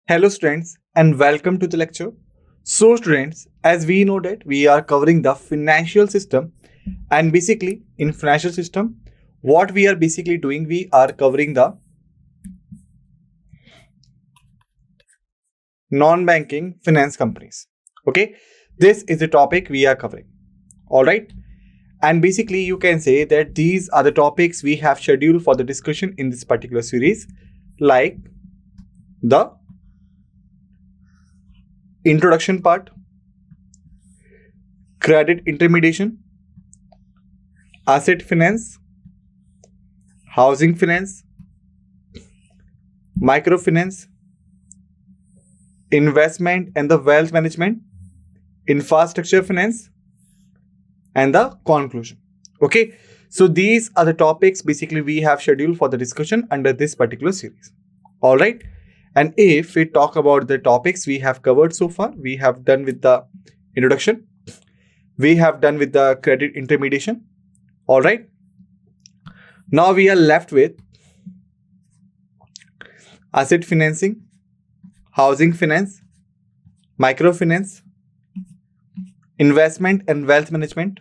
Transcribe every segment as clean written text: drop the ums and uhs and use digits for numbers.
Hello students and welcome to the lecture. So students, as we know that we are covering the financial system, and basically in financial system what we are basically doing, we are covering the non-banking finance companies. Okay, this is the topic we are covering. All right, and basically you can say that these are the topics we have scheduled for the discussion in this particular series, like the introduction part, credit intermediation, asset finance, housing finance, microfinance, investment and the wealth management, infrastructure finance, and the conclusion. Okay, so these are the topics basically we have scheduled for the discussion under this particular series. All right, and if we talk about the topics we have covered so far, we have done with the introduction, we have done with the credit intermediation. All right, now we are left with asset financing, housing finance, microfinance, investment and wealth management,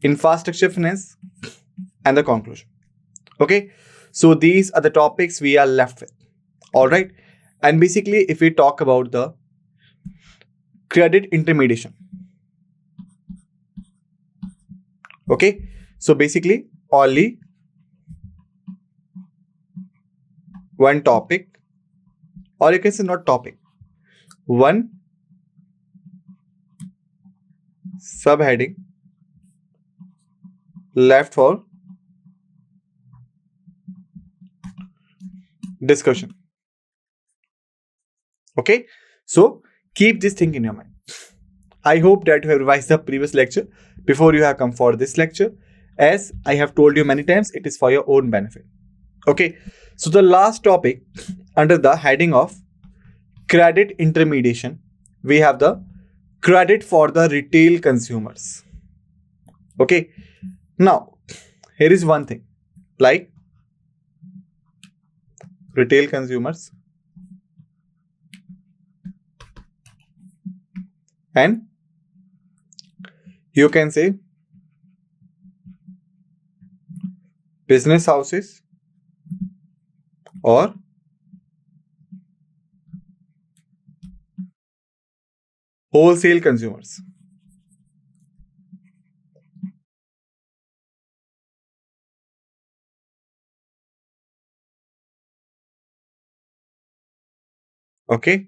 infrastructure finance, and the conclusion. Okay, so these are the topics we are left with. All right, and basically if we talk about the credit intermediation, okay, so basically only one topic, or you can say not topic, one subheading left for discussion. Okay, so keep this thing in your mind. I hope that you have revised the previous lecture before you have come for this lecture. As I have told you many times, it is for your own benefit. Okay, so the last topic under the heading of credit intermediation, we have the credit for the retail consumers. Okay, now here is one thing, like retail consumers and you can say business houses or wholesale consumers. Okay,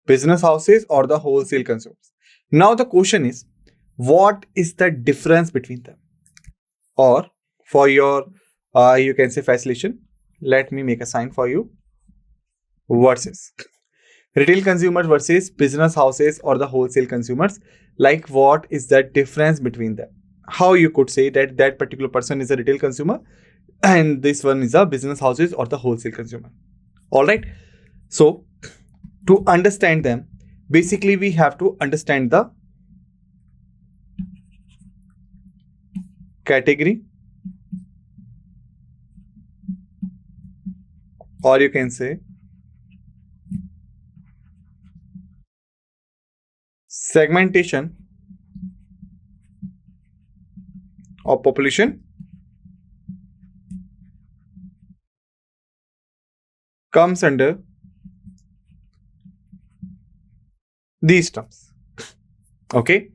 business houses or the wholesale consumers. Now the question is, what is the difference between them? Or for your you can say facilitation, let me make a sign for you. Versus retail consumers versus business houses or the wholesale consumers, like what is the difference between them? How you could say that that particular person is a retail consumer and this one is a business houses or the wholesale consumer. All right, so to understand them, basically we have to understand the category, or you can say segmentation of population comes under these terms. Okay,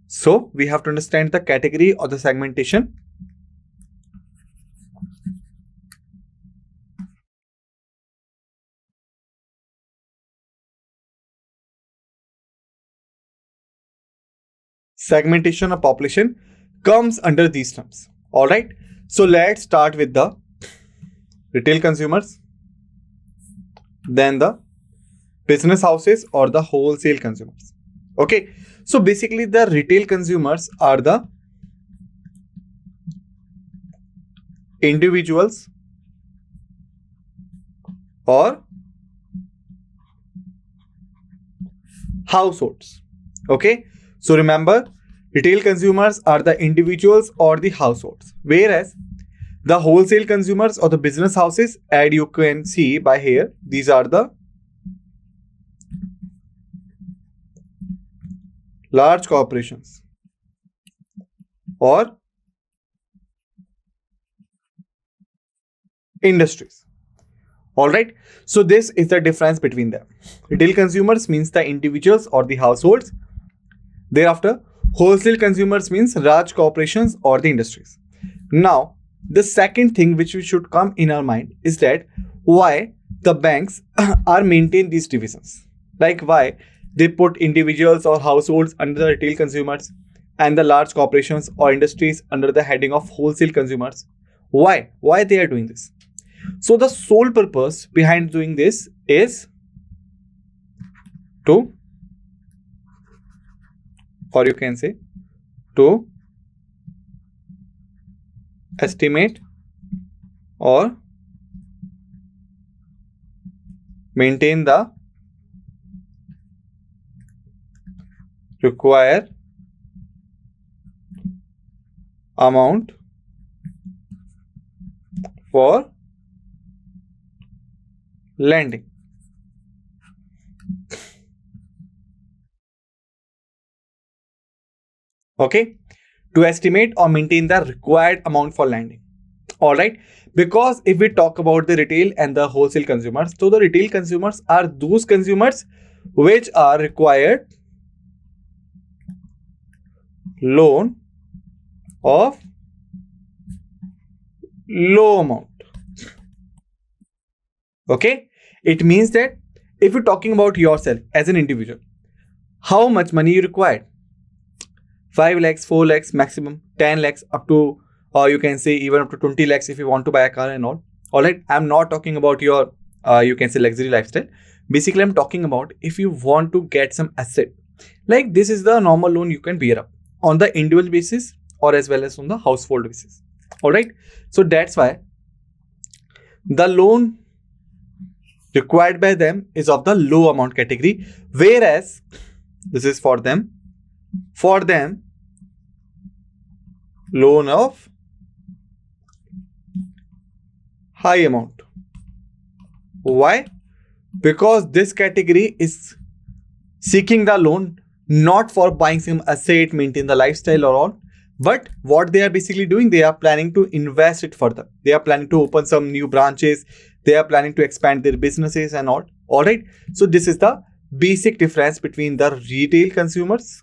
so we have to understand the category or the segmentation. Segmentation of population comes under these terms. All right, so let's start with the retail consumers, then the business houses or the wholesale consumers. Okay, so basically the retail consumers are the individuals or households. Okay, so remember, retail consumers are the individuals or the households, whereas the wholesale consumers or the business houses, and you can see by here, these are the large corporations or industries. All right. So this is the difference between them. Retail consumers means the individuals or the households. Thereafter, wholesale consumers means large corporations or the industries. Now, the second thing which we should come in our mind is that why the banks are maintain these divisions. Like why they put individuals or households under the retail consumers and the large corporations or industries under the heading of wholesale consumers. Why? Why they are doing this? So the sole purpose behind doing this is to, or you can say, to estimate or maintain the required amount for lending. Okay, to estimate or maintain the required amount for lending. All right, because if we talk about the retail and the wholesale consumers, so the retail consumers are those consumers which are required loan of low amount. Okay, it means that if you're talking about yourself as an individual, how much money you required? 5 lakhs, 4 lakhs, maximum 10 lakhs, up to, or you can say even up to 20 lakhs if you want to buy a car and all. All right, I'm not talking about your, you can say luxury lifestyle. Basically, I'm talking about if you want to get some asset, like this is the normal loan you can bear up on the individual basis or as well as on the household basis. All right, so that's why the loan required by them is of the low amount category, whereas this is for them loan of high amount. Why? Because this category is seeking the loan not for buying some asset, maintain the lifestyle or all, but what they are basically doing, they are planning to invest it further. They are planning to open some new branches. They are planning to expand their businesses and all. All right. So this is the basic difference between the retail consumers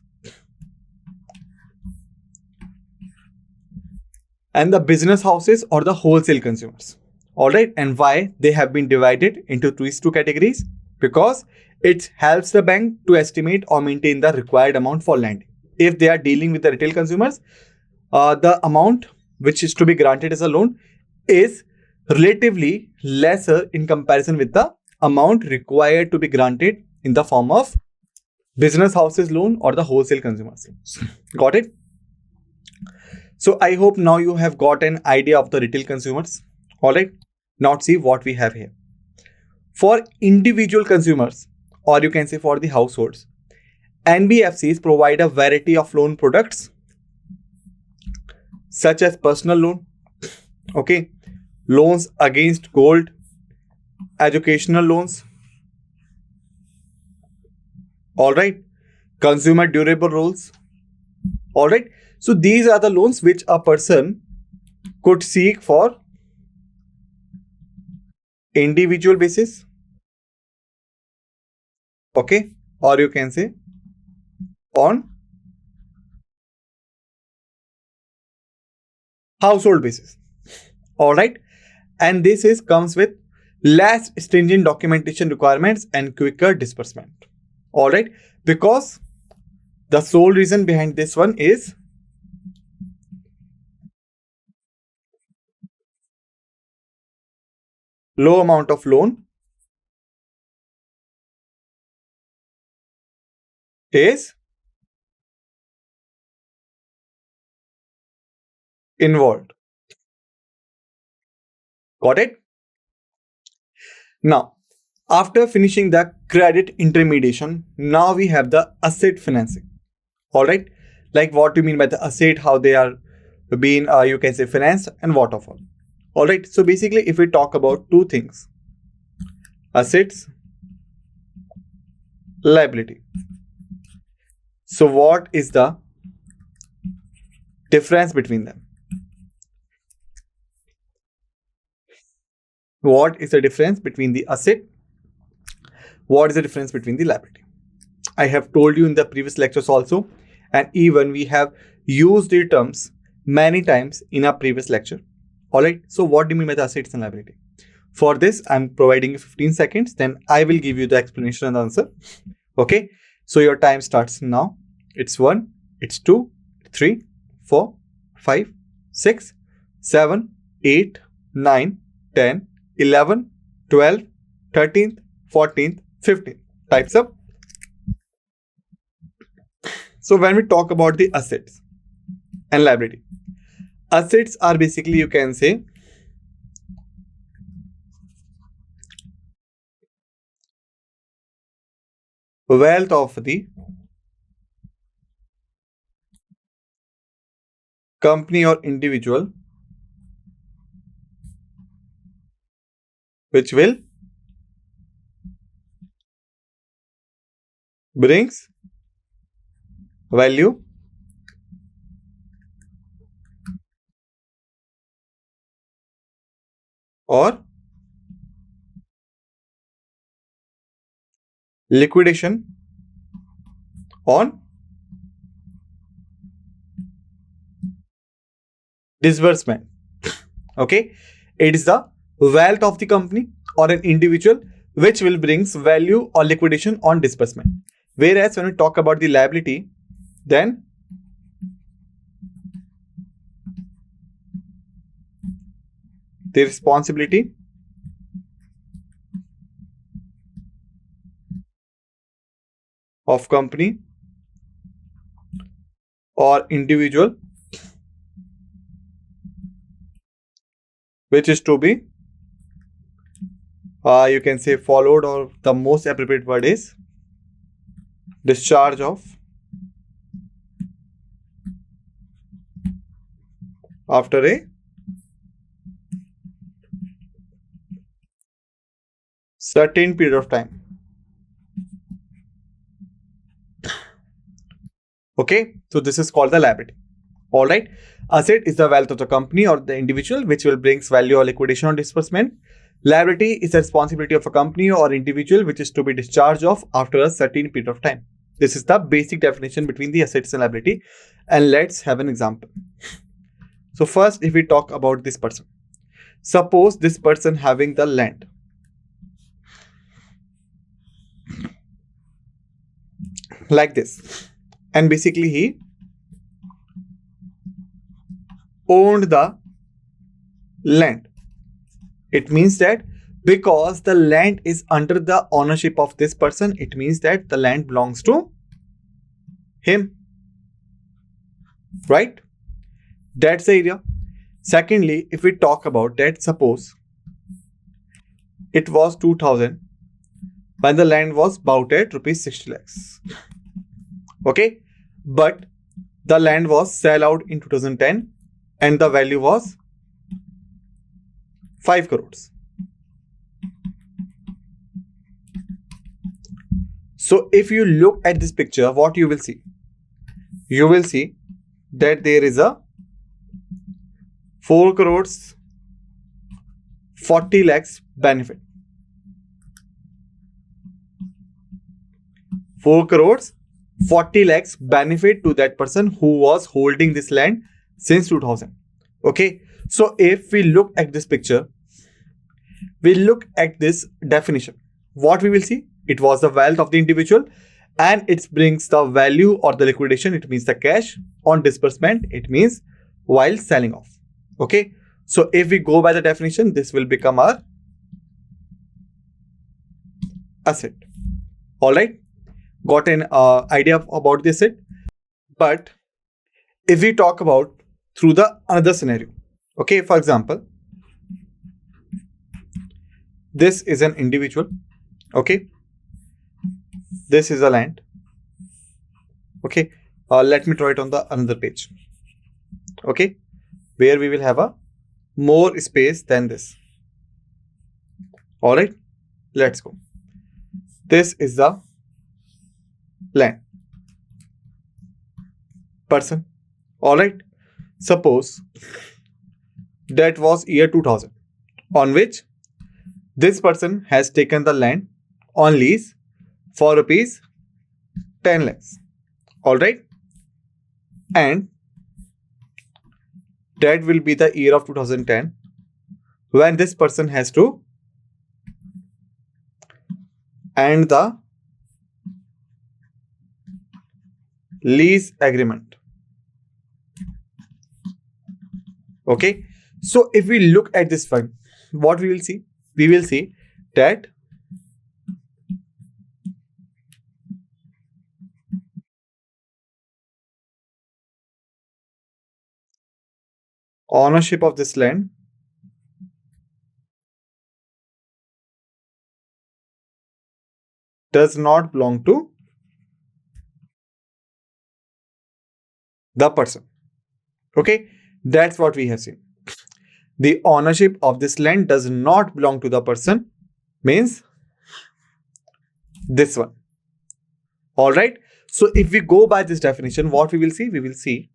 and the business houses or the wholesale consumers. All right. And why they have been divided into these two categories? Because it helps the bank to estimate or maintain the required amount for lending. If they are dealing with the retail consumers, the amount which is to be granted as a loan is relatively lesser in comparison with the amount required to be granted in the form of business houses loan or the wholesale consumers loans. Got it? So I hope now you have got an idea of the retail consumers. All right. Now see what we have here. For individual consumers, or you can say for the households, NBFCs provide a variety of loan products such as personal loan, okay, loans against gold, educational loans, all right, consumer durable loans, all right. So these are the loans which a person could seek for individual basis, okay, or you can say on household basis. All right, and this is comes with less stringent documentation requirements and quicker disbursement. All right, because the sole reason behind this one is low amount of loan is involved. Got it? Now, after finishing the credit intermediation, now we have the asset financing. All right, like what do you mean by the asset, how they are being, you can say financed and what of all. All right, so basically if we talk about two things, assets, liability. So what is the difference between them? What is the difference between the asset? What is the difference between the liability? I have told you in the previous lectures also, and even we have used the terms many times in our previous lecture. Alright, so what do you mean by the assets and liability? For this, I'm providing you 15 seconds, then I will give you the explanation and answer. Okay, so your time starts now. It's 1, it's 2, 3, 4, 5, 6, 7, 8, 9, 10, 11, 12, 13th, 14th, 15th. Types up. So when we talk about the assets and liability, assets are basically, you can say, wealth of the company or individual which will brings value or liquidation on disbursement. Okay, it is the wealth of the company or an individual which will brings value or liquidation on disbursement. Whereas when we talk about the liability, then the responsibility of company or individual which is to be you can say followed, or the most appropriate word is discharge of after a certain period of time. Okay, so this is called the liability. All right, asset is the wealth of the company or the individual which will brings value or liquidation on disbursement. Liability is the responsibility of a company or individual which is to be discharged of after a certain period of time. This is the basic definition between the assets and liability. And let's have an example. So first, if we talk about this person, suppose this person having the land. Like this, and basically he owned the land. It means that because the land is under the ownership of this person, it means that the land belongs to him, right? That's the area. Secondly, if we talk about that, suppose it was 2000 when the land was bought at rupees 60 lakhs. Okay, but the land was sell out in 2010 and the value was 5 crores. So if you look at this picture, what you will see? You will see that there is a 4 crores 40 lakhs benefit. 4 crores 40 lakhs benefit to that person who was holding this land since 2000. Okay, so if we look at this picture, we look at this definition, what we will see? It was the wealth of the individual and it brings the value or the liquidation, it means the cash, on disbursement, it means while selling off. Okay, so if we go by the definition, this will become our asset. All right, got an idea about the asset. But if we talk about through the another scenario, okay, for example, this is an individual. Okay, this is a land. Okay, let me draw it on the another page. Okay, where we will have a more space than this. All right, let's go. This is the land. person. All right. Suppose that was year 2000, on which this person has taken the land on lease for rupees 10 lakhs. All right. And that will be the year of 2010 when this person has to end the lease agreement. Okay. So if we look at this one, what we will see? We will see that ownership of this land does not belong to the person. Okay, that's what we have seen. The ownership of this land does not belong to the person means this one. All right. So if we go by this definition, what we will see? We will see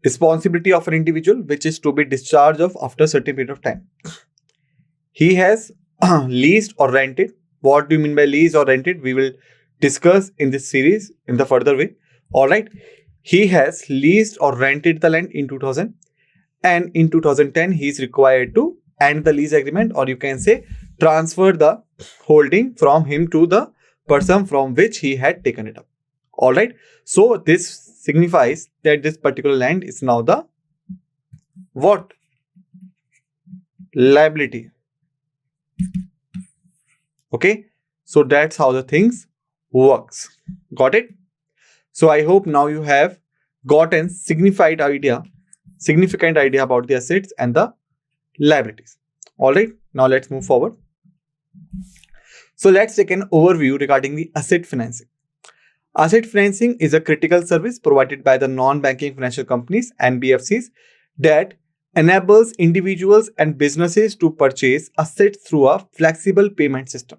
responsibility of an individual which is to be discharged of after a certain period of time. He has leased or rented. What do you mean by lease or rented? We will discuss in this series in the further way. All right. He has leased or rented the land in 2000, and in 2010 he is required to end the lease agreement, or you can say transfer the holding from him to the person from which he had taken it up. All right. So this signifies that this particular land is now the what? Liability. Okay. So that's how the things works. Got it? So I hope now you have gotten significant idea about the assets and the liabilities. All right. Now let's move forward. So let's take an overview regarding the asset financing. Asset financing is a critical service provided by the non-banking financial companies, NBFCs, that enables individuals and businesses to purchase assets through a flexible payment system.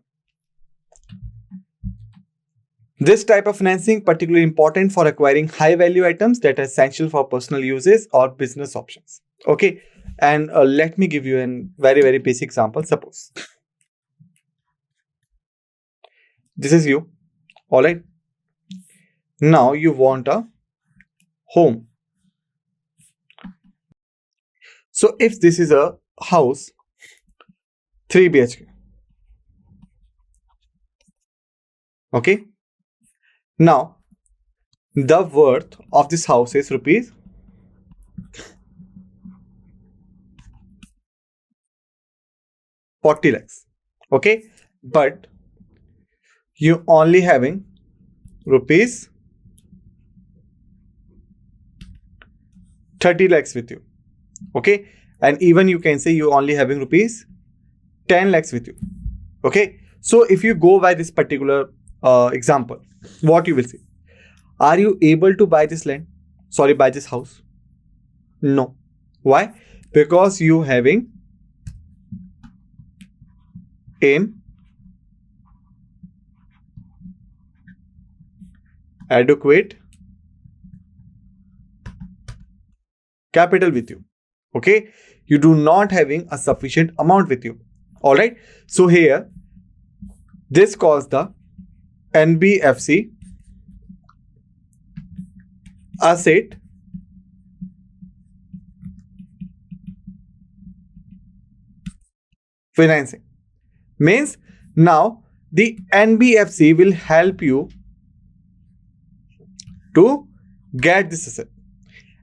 This type of financing particularly important for acquiring high value items that are essential for personal uses or business options. Okay. And let me give you a very basic example. Suppose this is you. All right. Now you want a home. So if this is a house, 3 BHK. Okay. Now the worth of this house is rupees 40 lakhs. Okay. But you only having rupees 30 lakhs with you. Okay. And even you can say you only having rupees 10 lakhs with you. Okay. So if you go by this particular example, what you will see? Are you able to buy this land? Sorry, buy this house? No. Why? Because you having inadequate capital with you. Okay. You do not having a sufficient amount with you. All right. So here, this calls the NBFC asset financing. Means now the NBFC will help you to get this asset.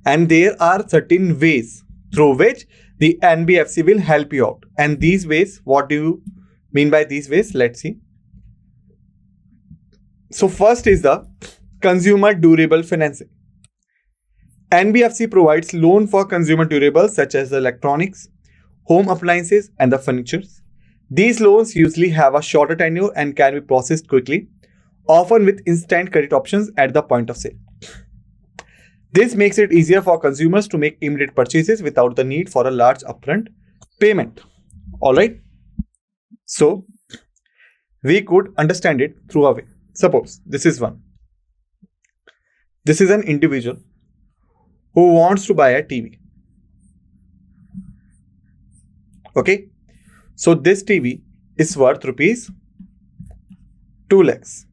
And there are certain ways through which the NBFC will help you out. And these ways, what do you mean by these ways? Let's see. So first is the consumer durable financing. NBFC provides loan for consumer durables such as electronics, home appliances, and the furniture. These loans usually have a shorter tenure and can be processed quickly, often with instant credit options at the point of sale. This makes it easier for consumers to make immediate purchases without the need for a large upfront payment. All right. So we could understand it through a way. Suppose this is one. This is an individual who wants to buy a TV. Okay. So this TV is worth rupees 2 lakhs,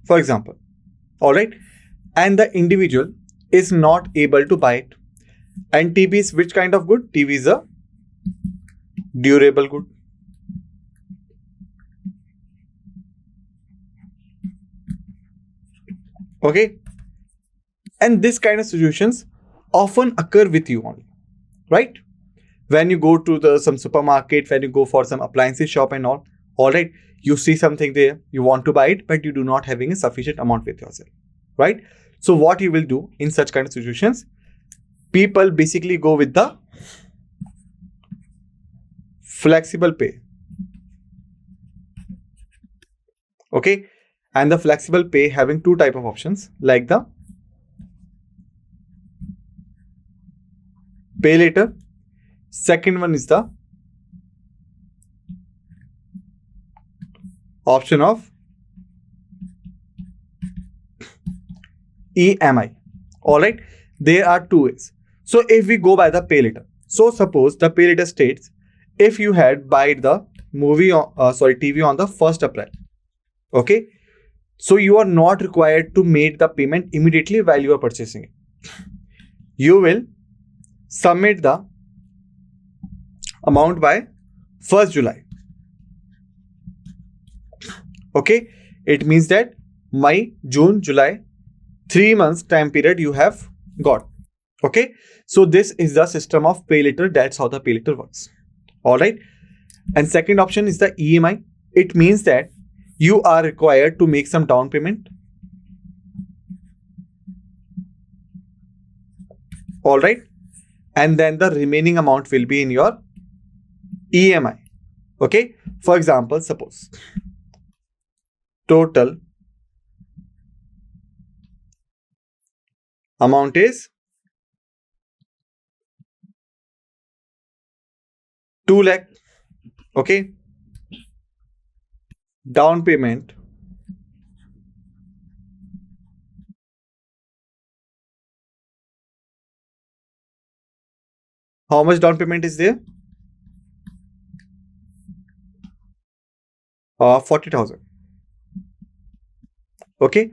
for example. Alright. And the individual is not able to buy it. And TV is which kind of good? TV is a durable good. Okay. And this kind of situations often occur with you only, right? When you go to some supermarket, when you go for some appliances shop and all right, you see something there, you want to buy it, but you do not having a sufficient amount with yourself, right? So what you will do in such kind of situations, people basically go with the flexible pay. Okay. And the flexible pay having two type of options, like the pay later. Second one is the option of EMI. Alright, there are two ways. So if we go by the pay later, so suppose the pay later states if you had buy the TV on the 1st April. Okay, so you are not required to make the payment immediately while you are purchasing it. You will submit the amount by 1st July. Okay, it means that May, June, July, 3 months time period you have got. Okay, so this is the system of pay later. That's how the pay later works. All right. And second option is the EMI. It means that you are required to make some down payment. All right. And then the remaining amount will be in your EMI. Okay. For example, suppose total amount is 2 lakh. Okay. Down payment how much down payment is there? 40,000. Okay.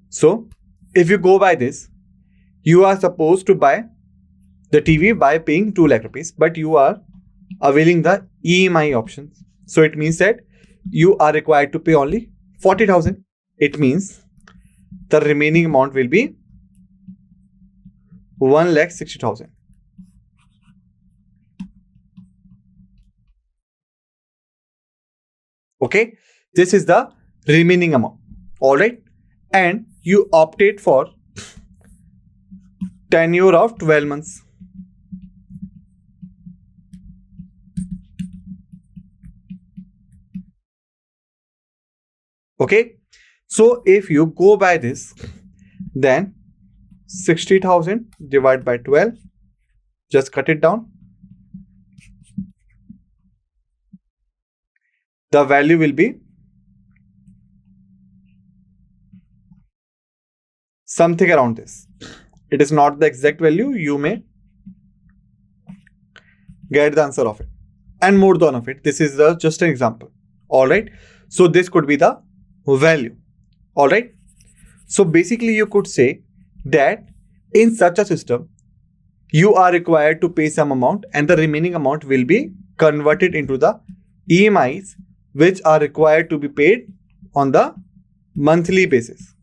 So if you go by this, you are supposed to buy the TV by paying 2 lakh rupees, but you are availing the EMI options. So it means that you are required to pay only 40,000. It means the remaining amount will be 1,60,000. Okay, this is the remaining amount. All right, and you opted for tenure of 12 months. Okay, so if you go by this, then 60,000 divided by 12, just cut it down. The value will be something around this. It is not the exact value. You may get the answer of it and more than of it. This is just an example. All right. So this could be the value. All right. So basically you could say that in such a system, you are required to pay some amount and the remaining amount will be converted into the EMIs, which are required to be paid on the monthly basis.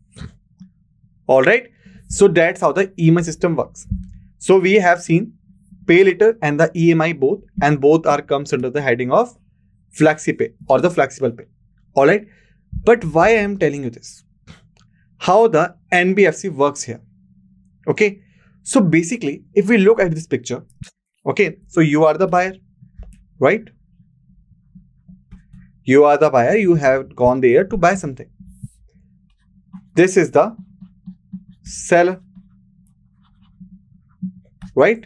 All right. So that's how the EMI system works. So we have seen pay later and the EMI both, and both are comes under the heading of flexi pay or the flexible pay. All right. But why I am telling you this? How the NBFC works here. Okay. So basically, if we look at this picture, okay, so you are the buyer, right? You are the buyer. You have gone there to buy something. This is the seller, right?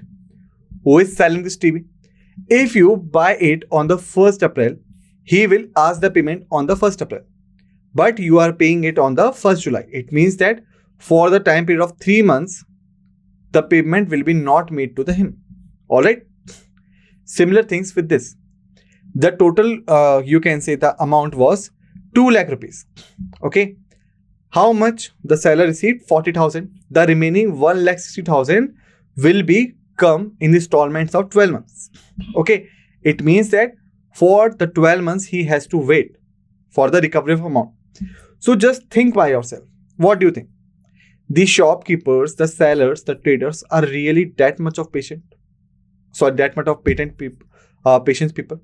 Who is selling this TV? If you buy it on the 1st April, he will ask the payment on the 1st April. But you are paying it on the 1st July. It means that for the time period of 3 months, the payment will be not made to him. All right. Similar things with this. The total, you can say the amount was 2 lakh rupees. Okay. How much the seller received? 40,000. The remaining 1,60,000 will be come in installments of 12 months. Okay. It means that for the 12 months, he has to wait for the recovery of amount. So just think by yourself. What do you think? The shopkeepers, the sellers, the traders are really that much of patient? So that much of patience people?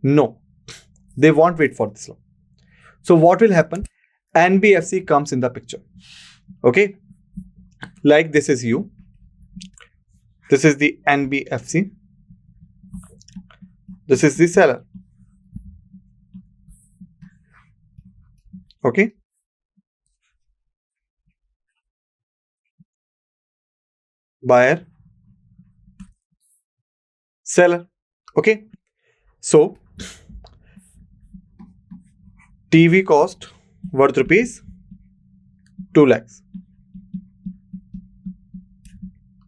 No. They won't wait for this long. So what will happen? NBFC comes in the picture. Okay. Like this is you. This is the NBFC. This is the seller. Okay. Buyer, seller. Okay. So TV cost worth rupees 2 lakhs.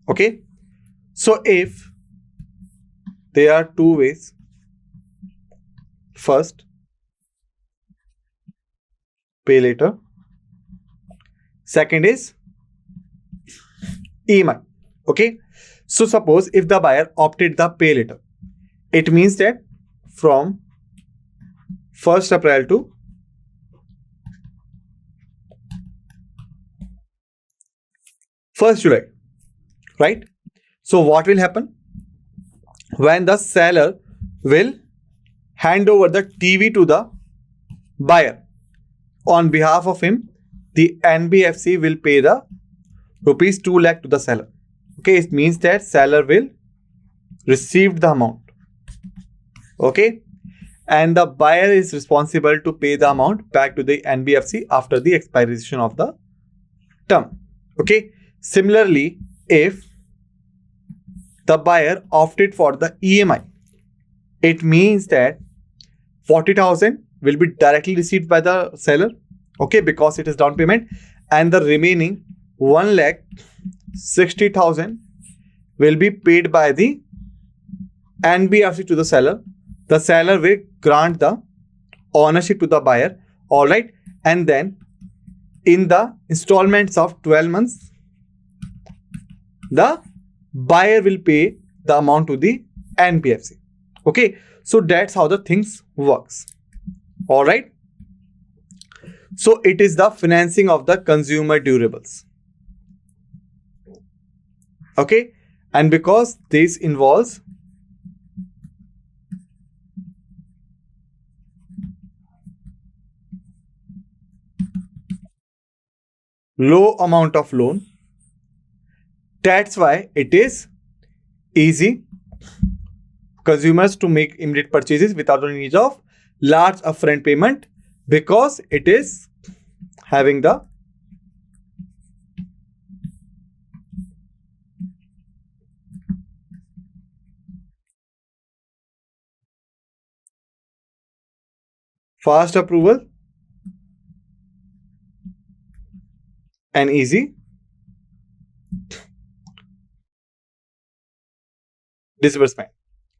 Okay. So if there are two ways, first, pay later. Second is EMI. Okay. So suppose if the buyer opted the pay later, it means that from 1st April to 1st July, right? So what will happen? When the seller will hand over the TV to the buyer, on behalf of him, the NBFC will pay the rupees 2 lakh to the seller. Okay, it means that seller will receive the amount. Okay, and the buyer is responsible to pay the amount back to the NBFC after the expiration of the term. Okay, similarly, if the buyer opted for the EMI, it means that 40,000 will be directly received by the seller. Okay, because it is down payment, and the remaining 1,60,000 will be paid by the NBFC to the seller. The seller will grant the ownership to the buyer. All right. And then in the installments of 12 months, the buyer will pay the amount to the NBFC. Okay. So that's how the things works. All right. So it is the financing of the consumer durables. Okay. And because this involves low amount of loan, that's why it is easy consumers to make immediate purchases without the need of large upfront payment, because it is having the fast approval and easy disbursement.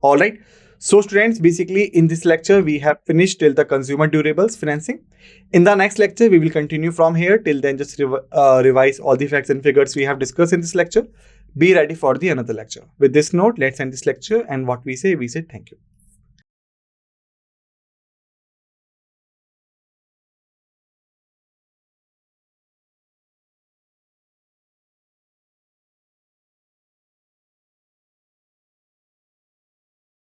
All right. So students, basically in this lecture, we have finished till the consumer durables financing. In the next lecture, we will continue from here. Till then, just revise all the facts and figures we have discussed in this lecture. Be ready for the another lecture. With this note, let's end this lecture. And what we say thank you.